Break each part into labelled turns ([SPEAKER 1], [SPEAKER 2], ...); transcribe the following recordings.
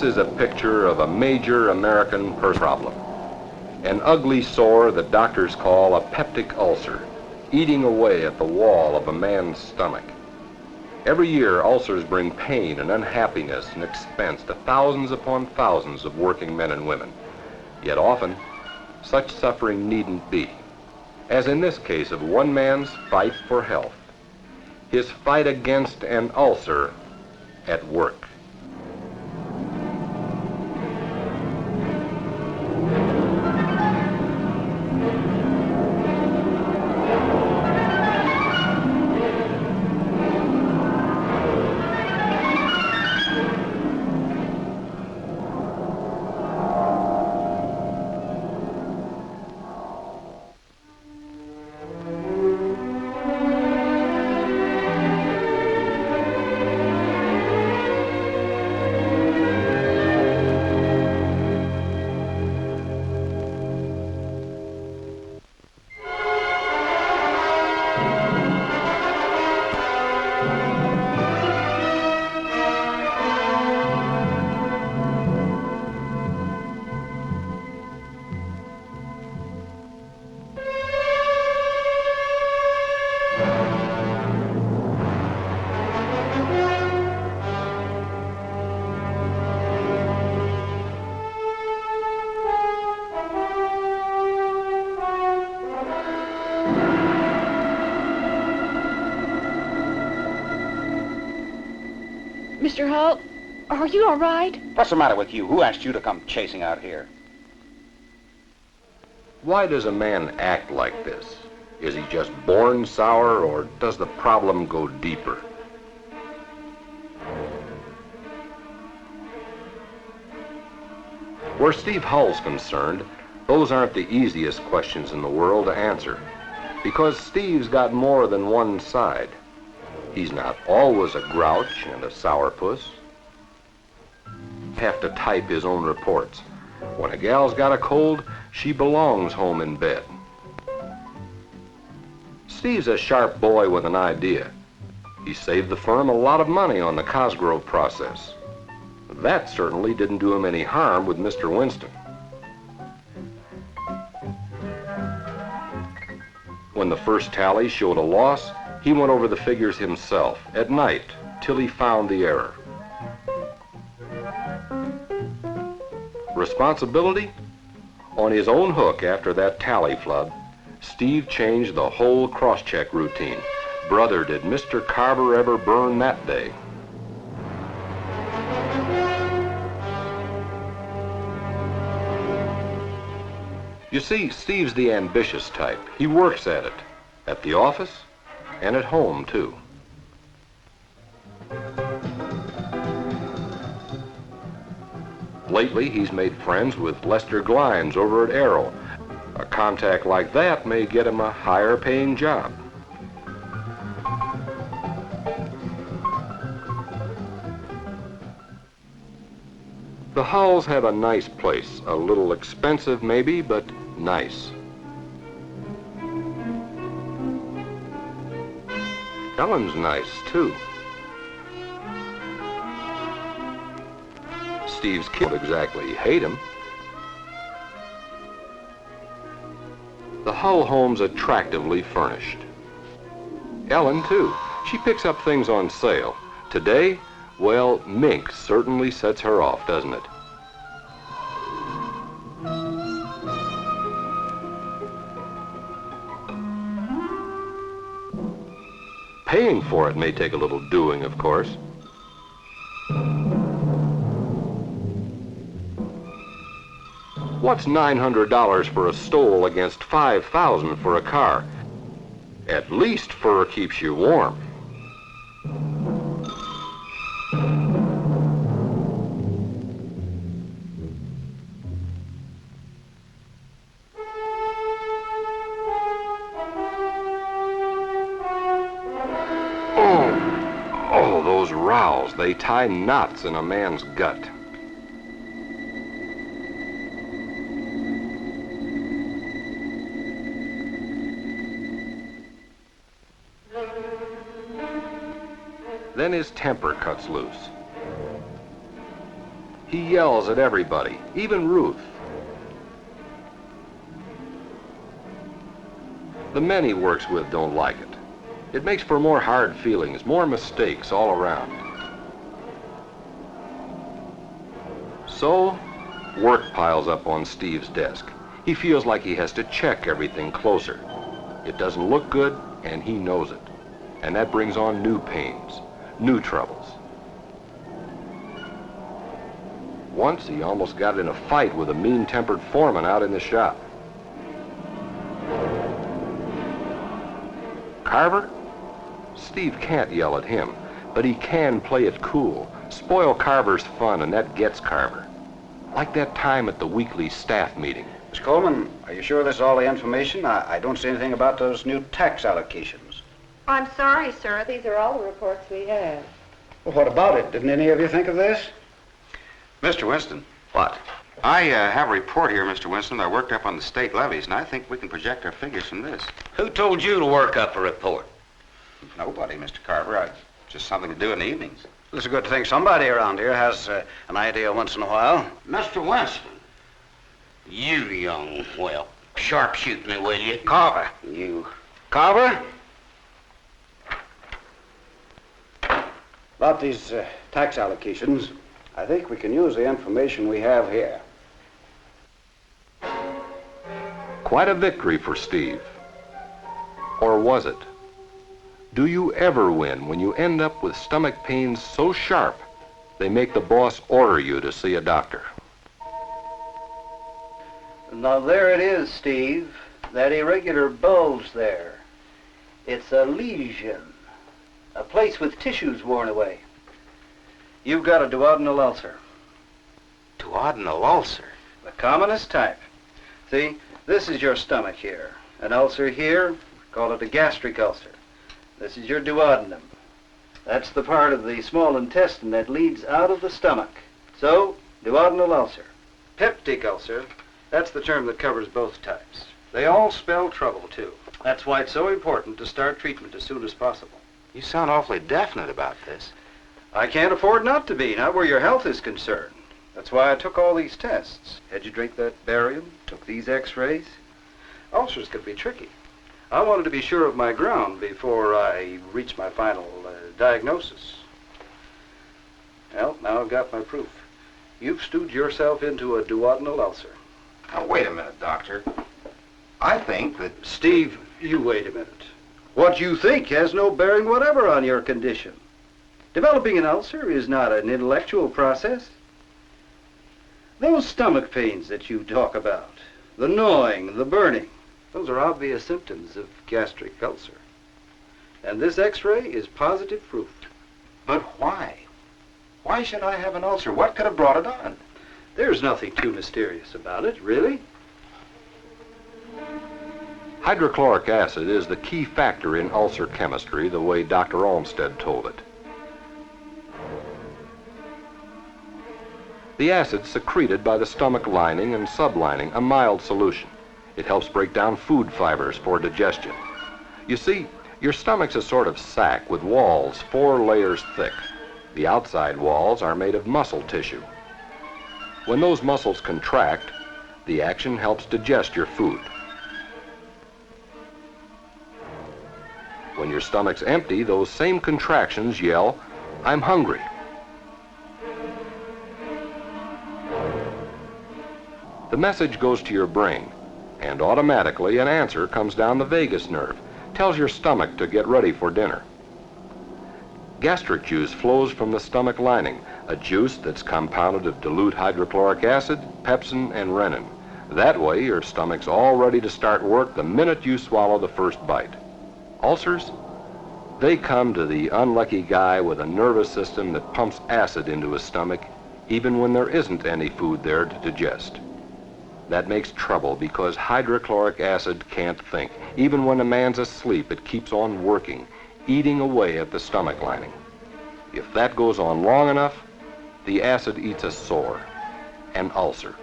[SPEAKER 1] This is a picture of a major American problem. An ugly sore that doctors call a peptic ulcer, eating away at the wall of a man's stomach. Every year, ulcers bring pain and unhappiness and expense to thousands upon thousands of working men and women. Yet often, such suffering needn't be, as in this case of one man's fight for health, his fight against an ulcer at work.
[SPEAKER 2] Mr. Hull, are you all right?
[SPEAKER 3] What's the matter with you? Who asked you to come chasing out here?
[SPEAKER 1] Why does a man act like this? Is he just born sour, or does the problem go deeper? Where Steve Hull's concerned, those aren't the easiest questions in the world to answer, because Steve's got more than one side. He's not always a grouch and a sourpuss. Have to type his own reports. When a gal's got a cold, she belongs home in bed. Steve's a sharp boy with an idea. He saved the firm a lot of money on the Cosgrove process. That certainly didn't do him any harm with Mr. Winston. When the first tally showed a loss, he went over the figures himself at night till he found the error. Responsibility? On his own hook after that tally flub, Steve changed the whole cross-check routine. Brother, did Mr. Carver ever burn that day. You see, Steve's the ambitious type. He works at it, at the office, and at home, too. Lately, he's made friends with Lester Glines over at Arrow. A contact like that may get him a higher-paying job. The Hulls have a nice place. A little expensive, maybe, but nice. Ellen's nice, too. Steve's kids don't exactly hate him. The Hull home's attractively furnished. Ellen, too. She picks up things on sale. Today, well, mink certainly sets her off, doesn't it? Paying for it may take a little doing, of course. What's $900 for a stole against $5,000 for a car? At least fur keeps you warm. Oh, those rowels, they tie knots in a man's gut. Then his temper cuts loose. He yells at everybody, even Ruth. The men he works with don't like it. It makes for more hard feelings, more mistakes all around. So, work piles up on Steve's desk. He feels like he has to check everything closer. It doesn't look good, and he knows it. And that brings on new pains, new troubles. Once he almost got in a fight with a mean-tempered foreman out in the shop. Carver? Steve can't yell at him, but he can play it cool, spoil Carver's fun, and that gets Carver. Like that time at the weekly staff meeting.
[SPEAKER 3] Miss Coleman, are you sure this is all the information? I don't see anything about those new tax allocations.
[SPEAKER 4] I'm sorry, sir. These are all the reports we have.
[SPEAKER 3] Well, what about it? Didn't any of you think of this?
[SPEAKER 5] Mr. Winston.
[SPEAKER 3] What?
[SPEAKER 5] I have a report here, Mr. Winston, that I worked up on the state levies, and I think we can project our figures from this.
[SPEAKER 6] Who told you to work up a report?
[SPEAKER 5] Nobody, Mr. Carver. Just something to do in the evenings.
[SPEAKER 3] It's a good thing somebody around here has an idea once in a while.
[SPEAKER 6] Mr. Winston. You young, well, sharpshoot me, will you?
[SPEAKER 3] Carver.
[SPEAKER 6] You.
[SPEAKER 3] Carver? About these tax allocations, I think we can use the information we have here.
[SPEAKER 1] Quite a victory for Steve. Or was it? Do you ever win when you end up with stomach pains so sharp they make the boss order you to see a doctor?
[SPEAKER 7] Now there it is, Steve. That irregular bulge there. It's a lesion. A place with tissues worn away. You've got a duodenal ulcer.
[SPEAKER 6] Duodenal ulcer?
[SPEAKER 7] The commonest type. See, this is your stomach here. An ulcer here, call it a gastric ulcer. This is your duodenum. That's the part of the small intestine that leads out of the stomach. So, duodenal ulcer. Peptic ulcer, that's the term that covers both types. They all spell trouble, too. That's why it's so important to start treatment as soon as possible.
[SPEAKER 5] You sound awfully definite about this.
[SPEAKER 7] I can't afford not to be, not where your health is concerned. That's why I took all these tests. Had you drink that barium, took these x-rays. Ulcers can be tricky. I wanted to be sure of my ground before I reached my final diagnosis. Well, now I've got my proof. You've stewed yourself into a duodenal ulcer.
[SPEAKER 5] Now, wait a minute, Doctor. I think that...
[SPEAKER 7] Steve, you wait a minute. What you think has no bearing whatever on your condition. Developing an ulcer is not an intellectual process. Those stomach pains that you talk about, the gnawing, the burning, those are obvious symptoms of gastric ulcer. And this x-ray is positive proof.
[SPEAKER 5] But why? Why should I have an ulcer? What could have brought it on?
[SPEAKER 7] There's nothing too mysterious about it, really.
[SPEAKER 1] Hydrochloric acid is the key factor in ulcer chemistry, the way Dr. Olmsted told it. The acid's secreted by the stomach lining and sublining, a mild solution. It helps break down food fibers for digestion. You see, your stomach's a sort of sac with walls 4 layers thick. The outside walls are made of muscle tissue. When those muscles contract, the action helps digest your food. When your stomach's empty, those same contractions yell, "I'm hungry." The message goes to your brain, and automatically an answer comes down the vagus nerve, tells your stomach to get ready for dinner. Gastric juice flows from the stomach lining, a juice that's compounded of dilute hydrochloric acid, pepsin, and renin. That way, your stomach's all ready to start work the minute you swallow the first bite. Ulcers? They come to the unlucky guy with a nervous system that pumps acid into his stomach, even when there isn't any food there to digest. That makes trouble because hydrochloric acid can't think. Even when a man's asleep, it keeps on working, eating away at the stomach lining. If that goes on long enough, the acid eats a sore, an ulcer.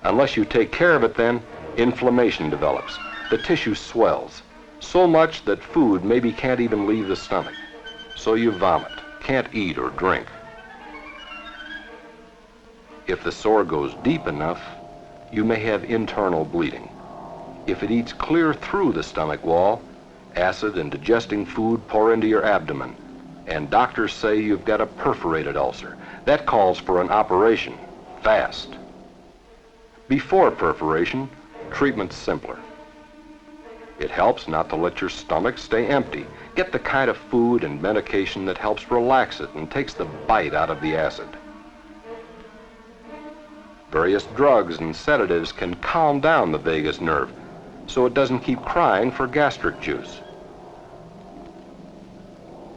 [SPEAKER 1] Unless you take care of it then, inflammation develops. The tissue swells, so much that food maybe can't even leave the stomach. So you vomit. can't eat or drink. If the sore goes deep enough, you may have internal bleeding. If it eats clear through the stomach wall, acid and digesting food pour into your abdomen, and doctors say you've got a perforated ulcer. That calls for an operation, fast. Before perforation, treatment's simpler. It helps not to let your stomach stay empty. Get the kind of food and medication that helps relax it and takes the bite out of the acid. Various drugs and sedatives can calm down the vagus nerve so it doesn't keep crying for gastric juice.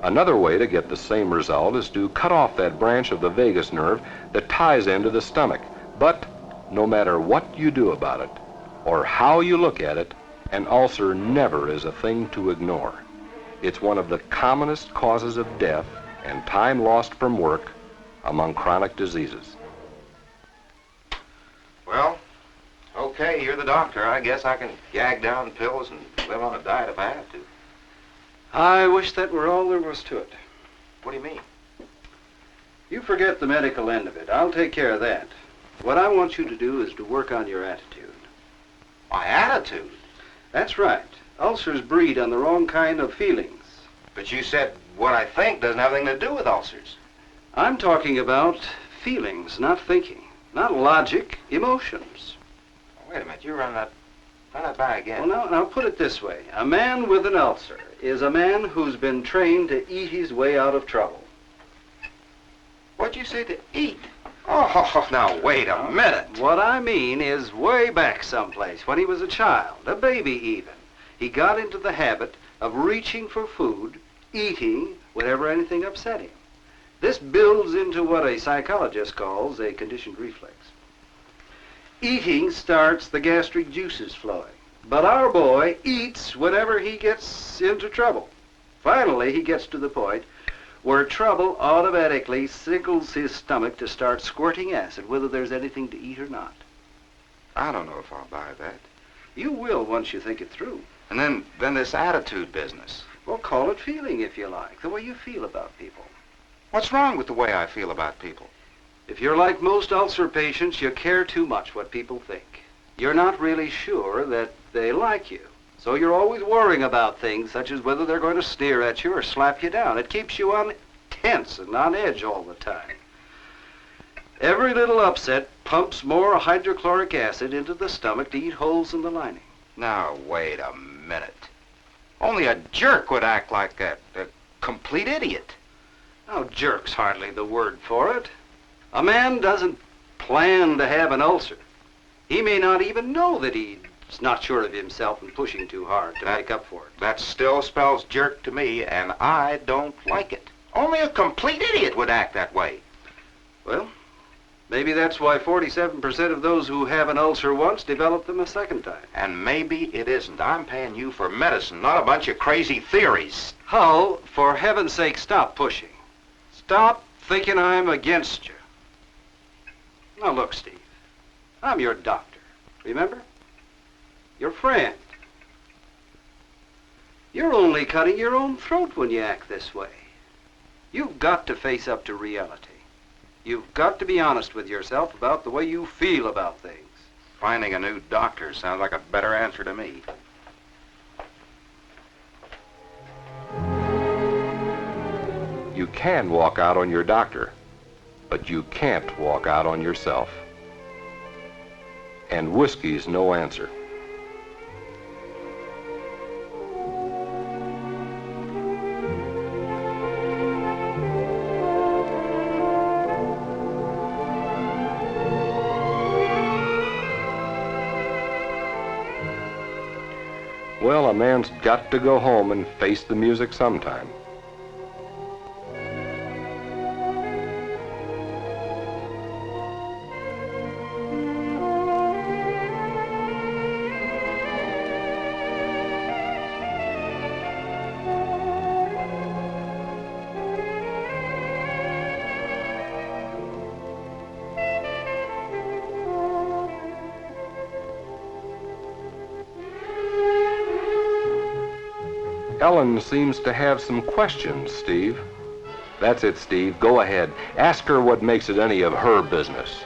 [SPEAKER 1] Another way to get the same result is to cut off that branch of the vagus nerve that ties into the stomach. But no matter what you do about it or how you look at it, an ulcer never is a thing to ignore. It's one of the commonest causes of death and time lost from work among chronic diseases.
[SPEAKER 5] Well, okay, you're the doctor. I guess I can gag down pills and live on a diet if I have to.
[SPEAKER 7] I wish that were all there was to it.
[SPEAKER 5] What do you mean?
[SPEAKER 7] You forget the medical end of it. I'll take care of that. What I want you to do is to work on your attitude.
[SPEAKER 5] My attitude?
[SPEAKER 7] That's right. Ulcers breed on the wrong kind of feelings.
[SPEAKER 5] But you said what I think doesn't have anything to do with ulcers.
[SPEAKER 7] I'm talking about feelings, not thinking. Not logic, emotions.
[SPEAKER 5] Wait a minute, you run that by again.
[SPEAKER 7] Well, now put it this way. A man with an ulcer is a man who's been trained to eat his way out of trouble.
[SPEAKER 5] What'd you say, to eat? Oh, now wait a minute.
[SPEAKER 7] What I mean is way back someplace, when he was a child, a baby even, he got into the habit of reaching for food, eating whenever anything upset him. This builds into what a psychologist calls a conditioned reflex. Eating starts the gastric juices flowing, but our boy eats whenever he gets into trouble. Finally, he gets to the point where trouble automatically signals his stomach to start squirting acid, whether there's anything to eat or not.
[SPEAKER 5] I don't know if I'll buy that.
[SPEAKER 7] You will once you think it through.
[SPEAKER 5] And then this attitude business.
[SPEAKER 7] Well, call it feeling if you like, the way you feel about people.
[SPEAKER 5] What's wrong with the way I feel about people?
[SPEAKER 7] If you're like most ulcer patients, you care too much what people think. You're not really sure that they like you. So you're always worrying about things such as whether they're going to sneer at you or slap you down. It keeps you on tense and on edge all the time. Every little upset pumps more hydrochloric acid into the stomach to eat holes in the lining.
[SPEAKER 5] Now, wait a minute. Only a jerk would act like that. A complete idiot.
[SPEAKER 7] Now, jerk's hardly the word for it. A man doesn't plan to have an ulcer. He may not even know that he's not sure of himself and pushing too hard to make up for it.
[SPEAKER 5] That still spells jerk to me, and I don't like it. Only a complete idiot would act that way.
[SPEAKER 7] Well, maybe that's why 47% of those who have an ulcer once develop them a second time.
[SPEAKER 5] And maybe it isn't. I'm paying you for medicine, not a bunch of crazy theories.
[SPEAKER 7] Hull, for heaven's sake, stop pushing. Stop thinking I'm against you. Now look, Steve, I'm your doctor, remember? Your friend. You're only cutting your own throat when you act this way. You've got to face up to reality. You've got to be honest with yourself about the way you feel about things.
[SPEAKER 5] Finding a new doctor sounds like a better answer to me.
[SPEAKER 1] You can walk out on your doctor, but you can't walk out on yourself. And whiskey's no answer. Well, a man's got to go home and face the music sometime. Ellen seems to have some questions, Steve. That's it, Steve. Go ahead. Ask her what makes it any of her business.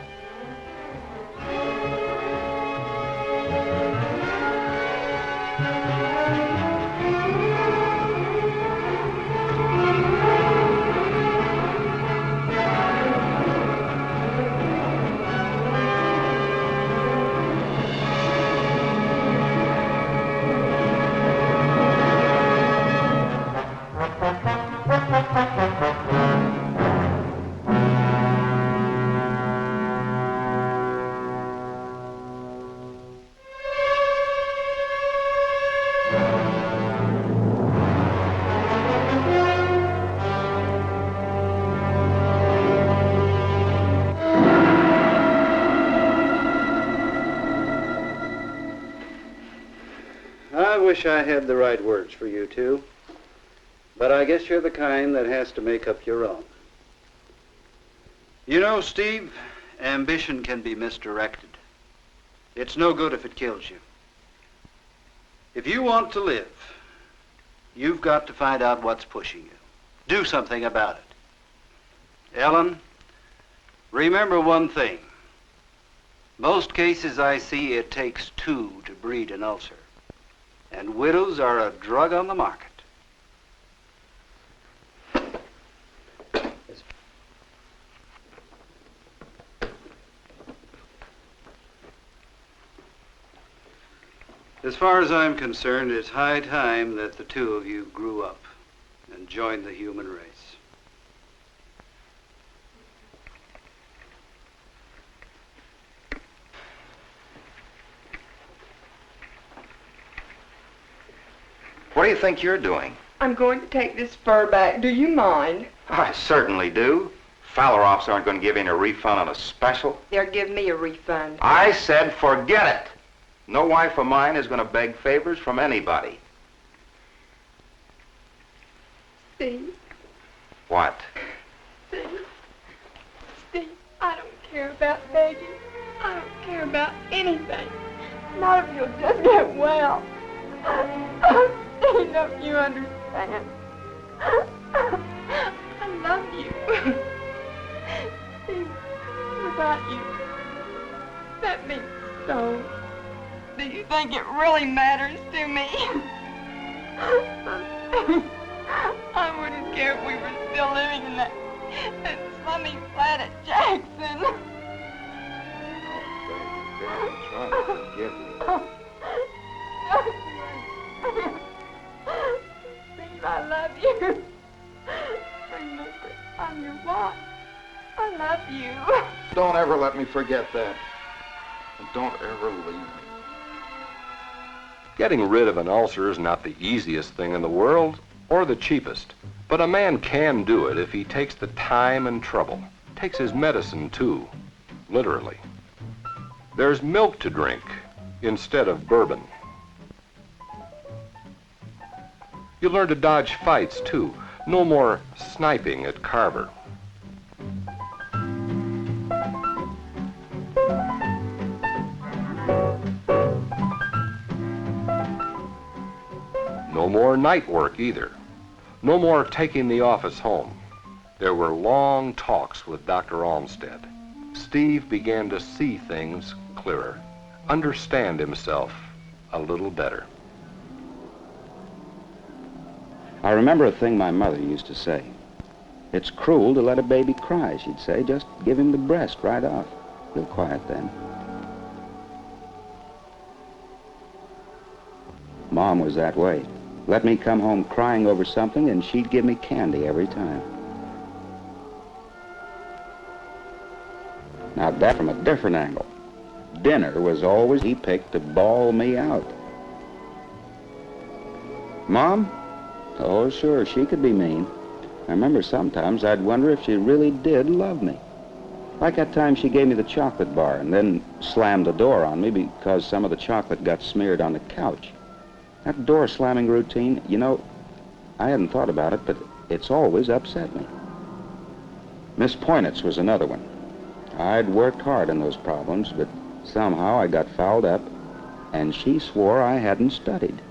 [SPEAKER 7] I wish I had the right words for you two, but I guess you're the kind that has to make up your own. You know, Steve, ambition can be misdirected. It's no good if it kills you. If you want to live, you've got to find out what's pushing you. Do something about it. Ellen, remember one thing. Most cases I see, it takes two to breed an ulcer. And widows are a drug on the market. As far as I'm concerned, it's high time that the two of you grew up and joined the human race.
[SPEAKER 5] What do you think you're doing?
[SPEAKER 8] I'm going to take this fur back. Do you mind?
[SPEAKER 5] I certainly do. Fowler-offs aren't going to give you a refund on a special.
[SPEAKER 8] They'll give me a refund.
[SPEAKER 5] I said forget it. No wife of mine is going to beg favors from anybody.
[SPEAKER 8] Steve.
[SPEAKER 5] What?
[SPEAKER 8] Steve, I don't care about begging. I don't care about anything. Not if you'll just get well. Steve, don't you understand? I love you. Steve, without you, that means so. Do you think it really matters to me? I wouldn't care if we were still living in that slummy flat at Jackson.
[SPEAKER 5] Try to forgive me.
[SPEAKER 8] Steve, I love you. Remember, I'm your wife. I love you.
[SPEAKER 5] Don't ever let me forget that. And don't ever leave me.
[SPEAKER 1] Getting rid of an ulcer is not the easiest thing in the world, or the cheapest. But a man can do it if he takes the time and trouble. Takes his medicine, too. Literally. There's milk to drink instead of bourbon. You learn to dodge fights, too. No more sniping at Carver. No more night work, either. No more taking the office home. There were long talks with Dr. Olmsted. Steve began to see things clearer, understand himself a little better.
[SPEAKER 9] I remember a thing my mother used to say. It's cruel to let a baby cry, she'd say. Just give him the breast right off. He'll quiet then. Mom was that way. Let me come home crying over something and she'd give me candy every time. Now that from a different angle. Dinner was always he picked to bawl me out. Mom? Oh, sure, she could be mean. I remember sometimes I'd wonder if she really did love me. Like that time she gave me the chocolate bar and then slammed the door on me because some of the chocolate got smeared on the couch. That door slamming routine, you know, I hadn't thought about it, but it's always upset me. Miss Poynitz was another one. I'd worked hard on those problems, but somehow I got fouled up, and she swore I hadn't studied.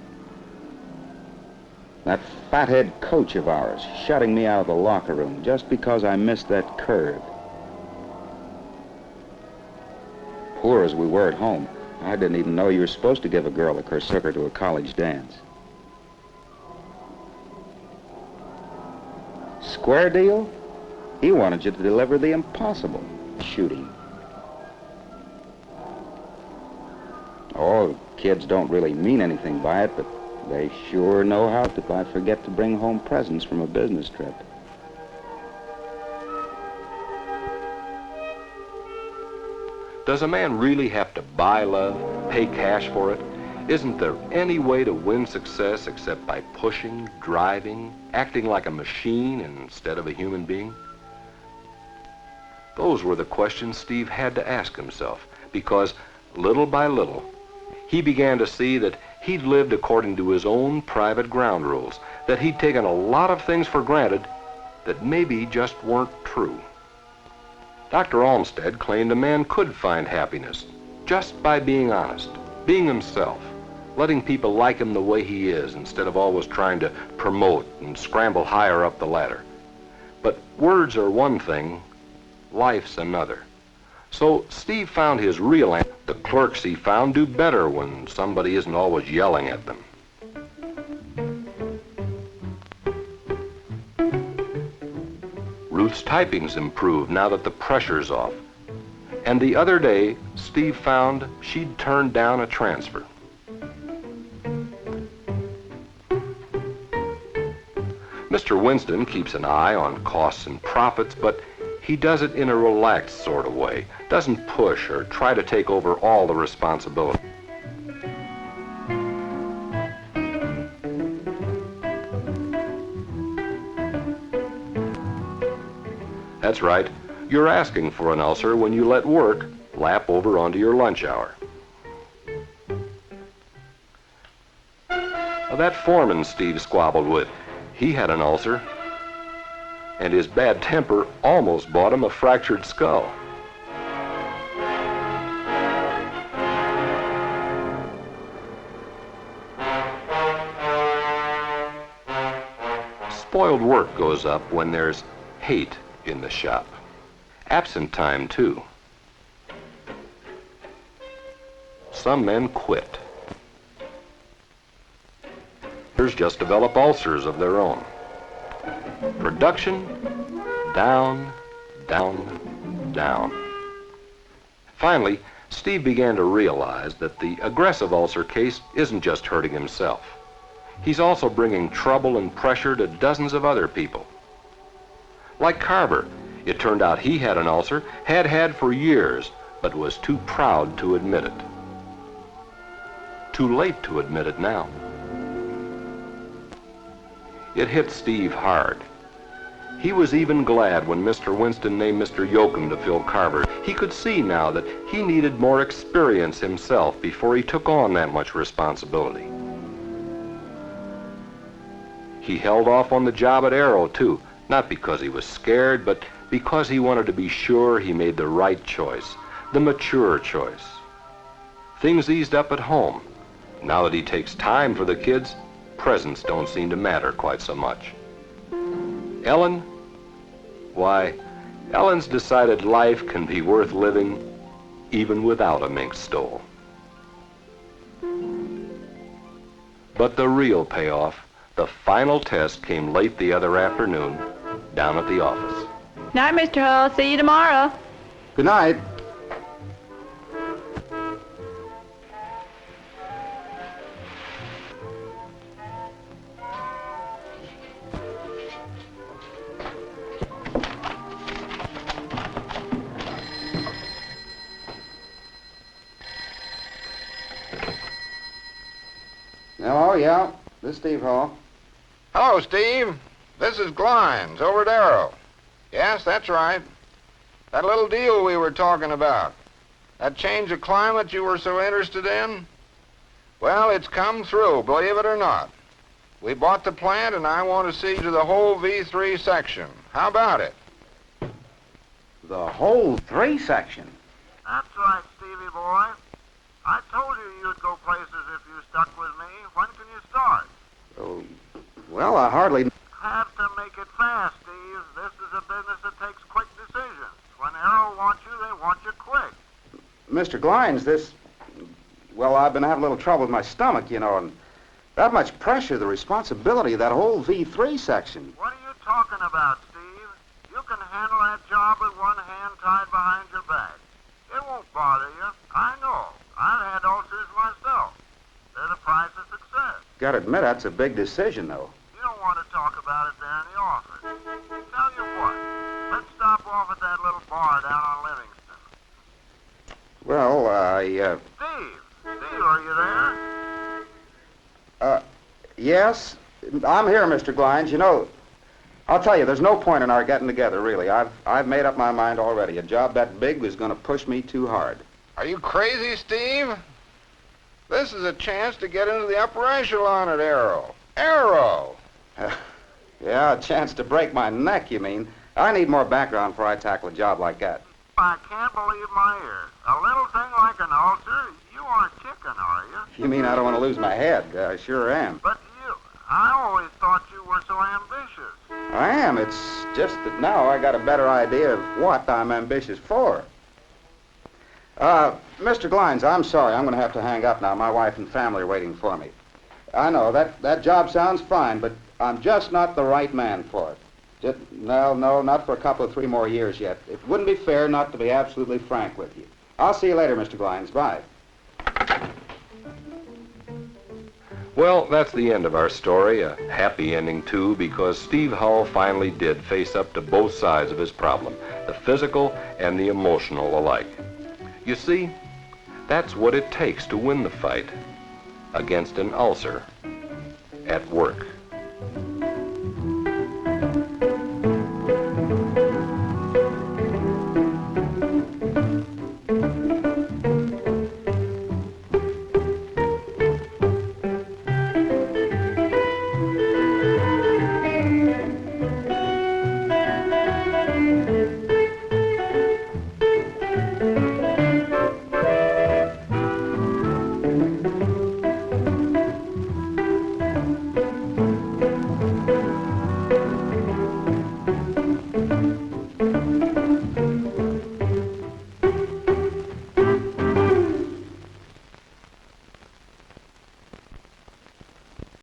[SPEAKER 9] That fathead coach of ours shutting me out of the locker room just because I missed that curve. Poor as we were at home, I didn't even know you were supposed to give a girl a Consortium to a college dance. Square deal? He wanted you to deliver the impossible. Shooting. Oh, kids don't really mean anything by it, but they sure know how to if I forget to bring home presents from a business trip.
[SPEAKER 1] Does a man really have to buy love, pay cash for it? Isn't there any way to win success except by pushing, driving, acting like a machine instead of a human being? Those were the questions Steve had to ask himself, because little by little, he began to see that he'd lived according to his own private ground rules, that he'd taken a lot of things for granted that maybe just weren't true. Dr. Olmsted claimed a man could find happiness just by being honest, being himself, letting people like him the way he is instead of always trying to promote and scramble higher up the ladder. But words are one thing, life's another. So Steve found his real answer. The clerks he found do better when somebody isn't always yelling at them. Ruth's typing's improved now that the pressure's off. And the other day, Steve found she'd turned down a transfer. Mr. Winston keeps an eye on costs and profits, but he does it in a relaxed sort of way, doesn't push or try to take over all the responsibility. That's right, you're asking for an ulcer when you let work lap over onto your lunch hour. Now, that foreman Steve squabbled with, he had an ulcer, and his bad temper almost bought him a fractured skull. Spoiled work goes up when there's hate in the shop. Absent time, too. Some men quit. Others just develop ulcers of their own. Production, down, down, down. Finally, Steve began to realize that the aggressive ulcer case isn't just hurting himself. He's also bringing trouble and pressure to dozens of other people. Like Carver, it turned out he had an ulcer, had had for years, but was too proud to admit it. Too late to admit it now. It hit Steve hard. He was even glad when Mr. Winston named Mr. Yoakum to fill Carver. He could see now that he needed more experience himself before he took on that much responsibility. He held off on the job at Arrow, too, not because he was scared, but because he wanted to be sure he made the right choice, the mature choice. Things eased up at home. Now that he takes time for the kids, presents don't seem to matter quite so much. Ellen? Why, Ellen's decided life can be worth living even without a mink stole. But the real payoff, the final test, came late the other afternoon down at the office.
[SPEAKER 2] Night, Mr. Hull. See you tomorrow.
[SPEAKER 7] Good night.
[SPEAKER 9] Hello, yeah. This is Steve Hall.
[SPEAKER 5] Hello, Steve. This is Glines over at Arrow. Yes, that's right. That little deal we were talking about. That change of climate you were so interested in? Well, it's come through, believe it or not. We bought the plant, and I want to see to the whole V3 section. How about it?
[SPEAKER 7] The whole 3 section.
[SPEAKER 10] That's right, Stevie boy. I told you you'd go places if you stuck with me. When can you start?
[SPEAKER 7] Oh,
[SPEAKER 3] Well, I hardly...
[SPEAKER 10] Have to make it fast, Steve. This is a business that takes quick decisions. When Arrow wants you, they want you quick.
[SPEAKER 3] Mr. Glines, this... Well, I've been having a little trouble with my stomach, you know, and that much pressure, the responsibility of that whole V3 section.
[SPEAKER 10] What are you talking about, Steve? You can handle that job with one hand tied behind your back. It won't bother you. I know. I've had ulcers myself. They're the price of success.
[SPEAKER 3] Gotta admit, that's a big decision, though.
[SPEAKER 10] You don't want to talk about it there in the office. Tell you what, let's stop off at that little bar down on Livingston.
[SPEAKER 3] Well,
[SPEAKER 10] Steve, are you there?
[SPEAKER 3] Yes? I'm here, Mr. Glines. You know, I'll tell you, there's no point in our getting together, really. I've made up my mind already. A job that big was going to push me too hard.
[SPEAKER 5] Are you crazy, Steve? This is a chance to get into the upper echelon at Arrow. Arrow!
[SPEAKER 3] Yeah, a chance to break my neck, you mean? I need more background before I tackle a job like that.
[SPEAKER 10] I can't believe my ears. A little thing like an ulcer? You aren't chicken, are you?
[SPEAKER 3] You mean I don't want to lose my head? I sure am.
[SPEAKER 10] But I always thought you were so ambitious.
[SPEAKER 3] I am. It's just that now I got a better idea of what I'm ambitious for. Mr. Glines, I'm sorry. I'm going to have to hang up now. My wife and family are waiting for me. I know, that job sounds fine, but I'm just not the right man for it. No, not for a couple of 3 more years yet. It wouldn't be fair not to be absolutely frank with you. I'll see you later, Mr. Glines. Bye.
[SPEAKER 1] Well, that's the end of our story. A happy ending, too, because Steve Hull finally did face up to both sides of his problem, the physical and the emotional alike. You see, that's what it takes to win the fight against an ulcer at work.